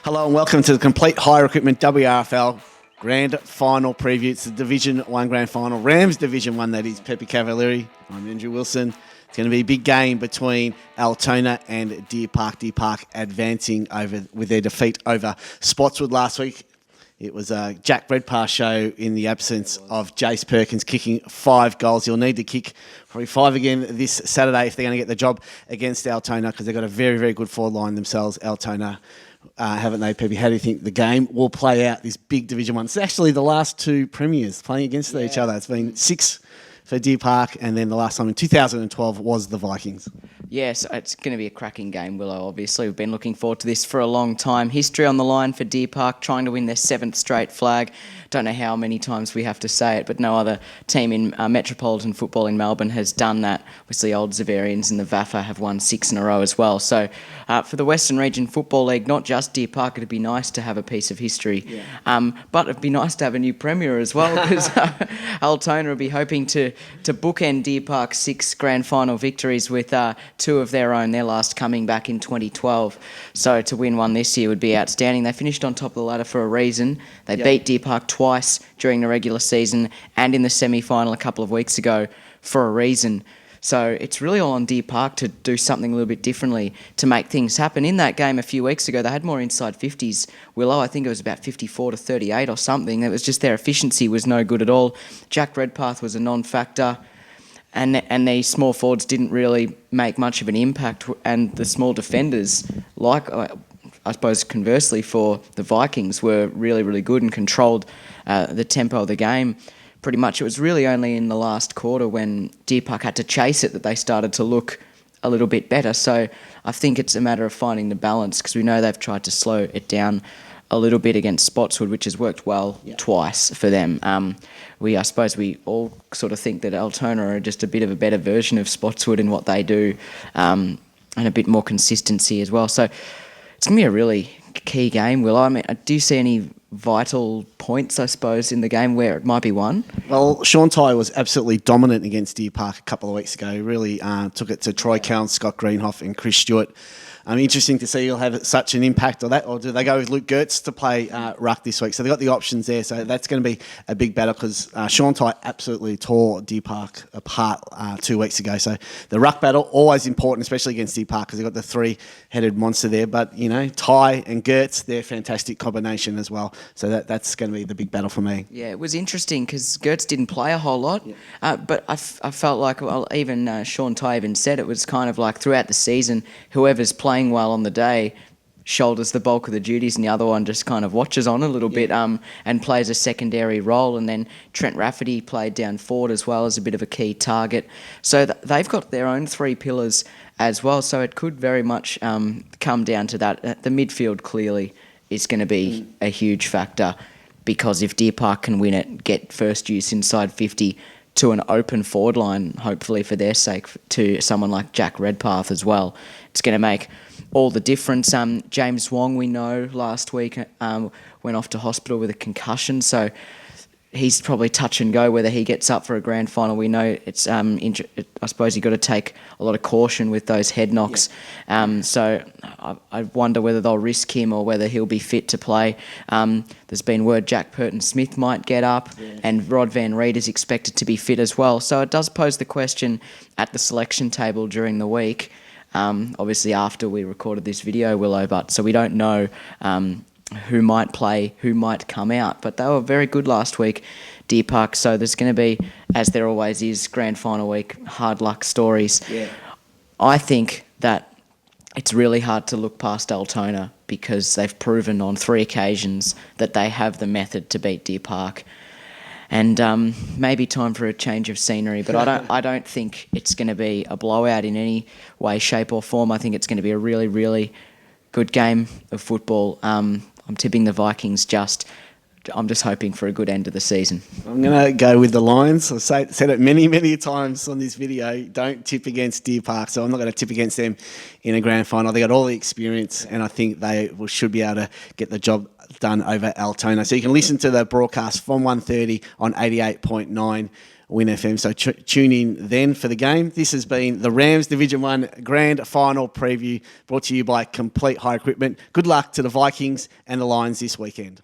Hello and welcome to the Complete Hire Equipment WRFL Grand Final preview. It's the Division 1 Grand Final. Rams Division 1, that is. Pepe Cavalieri. I'm Andrew Wilson. It's going to be a big game between Altona and Deer Park. Deer Park advancing over with their defeat over Spotswood last week. It was a Jack Redpath show in the absence of Jace Perkins kicking 5 goals. He'll need to kick probably 5 again this Saturday if they're going to get the job against Altona, because they've got a very, very good forward line themselves, Altona. Haven't they, Pepe? How do you think the game will play out, this big Division 1? It's actually the last 2 premiers playing against each other. It's been 6 for Deer Park, and then the last time in 2012 was the Vikings. Yes, it's going to be a cracking game, Willow. Obviously, we've been looking forward to this for a long time. History on the line for Deer Park, trying to win their 7th straight flag. Don't know how many times we have to say it, but no other team in metropolitan football in Melbourne has done that. Obviously, Old Zaverians and the VAFA have won 6 in a row as well. So for the Western Region Football League, not just Deer Park, it'd be nice to have a piece of history. But it'd be nice to have a new premier as well, because Altona will be hoping to bookend Deer Park's 6 grand final victories with 2 of their own, their last coming back in 2012. So to win one this year would be outstanding. They finished on top of the ladder for a reason. They beat Deer Park twice during the regular season and in the semi-final a couple of weeks ago for a reason. So it's really all on Deer Park to do something a little bit differently to make things happen. In that game a few weeks ago, they had more inside 50s. Willow, I think it was about 54 to 38 or something. It was just their efficiency was no good at all. Jack Redpath was a non-factor. And these small forwards didn't really make much of an impact, and the small defenders, like I suppose conversely for the Vikings, were really, really good and controlled the tempo of the game. Pretty much it was really only in the last quarter when Deer Park had to chase it that they started to look a little bit better. So I think it's a matter of finding the balance, because we know they've tried to slow it down a little bit against Spotswood, which has worked well twice for them. I suppose we all sort of think that Altona are just a bit of a better version of Spotswood in what they do, and a bit more consistency as well. So it's going to be a really key game, Will. I mean, do you see any vital points, I suppose, in the game where it might be won? Well, Sean Ty was absolutely dominant against Deer Park a couple of weeks ago. He really took it to Troy Cowan, Scott Greenhoff and Chris Stewart. Interesting to see he'll have such an impact on that, or do they go with Luke Gertz to play ruck this week? So they've got the options there, so that's going to be a big battle, because Sean Ty absolutely tore Deer Park apart 2 weeks ago. So the ruck battle, always important, especially against Deer Park, because they've got the 3-headed monster there. But, you know, Ty and Gertz, they're a fantastic combination as well. So that's going to be the big battle for me. Yeah, it was interesting because Gertz didn't play a whole lot, but I felt like, well, even Sean Ty even said it was kind of like throughout the season, whoever's playing well on the day shoulders the bulk of the duties, and the other one just kind of watches on a little bit and plays a secondary role. And then Trent Rafferty played down forward as well as a bit of a key target. So they've got their own 3 pillars as well, so it could very much come down to that. The midfield clearly is going to be a huge factor, because if Deer Park can win it, get first use inside 50 to an open forward line, hopefully for their sake, to someone like Jack Redpath as well, it's going to make all the difference. James Wong, we know, last week went off to hospital with a concussion, so he's probably touch and go whether he gets up for a grand final. We know it's I suppose you've got to take a lot of caution with those head knocks. So I wonder whether they'll risk him or whether he'll be fit to play. There's been word Jack Purton-Smith might get up, and Rod Van Reed is expected to be fit as well. So it does pose the question at the selection table during the week. Obviously after we recorded this video, Willow, but so we don't know who might play, who might come out. But they were very good last week, Deer Park. So there's going to be, as there always is, grand final week, hard luck stories. I think that it's really hard to look past Altona, because they've proven on 3 occasions that they have the method to beat Deer Park. And maybe time for a change of scenery, but I don't think it's going to be a blowout in any way, shape or form. I think it's going to be a really, really good game of football. I'm tipping the Vikings just I'm just hoping for a good end of the season. I'm going to go with the Lions. I've said it many times on this video. Don't tip against Deer Park, so I'm not going to tip against them in a grand final. They got all the experience, and I think they should be able to get the job done over Altona. So you can listen to the broadcast from 1:30 on 88.9 Win FM. So tune in then for the game. This has been the Rams Division 1 Grand Final Preview, brought to you by Complete Hire Equipment. Good luck to the Vikings and the Lions this weekend.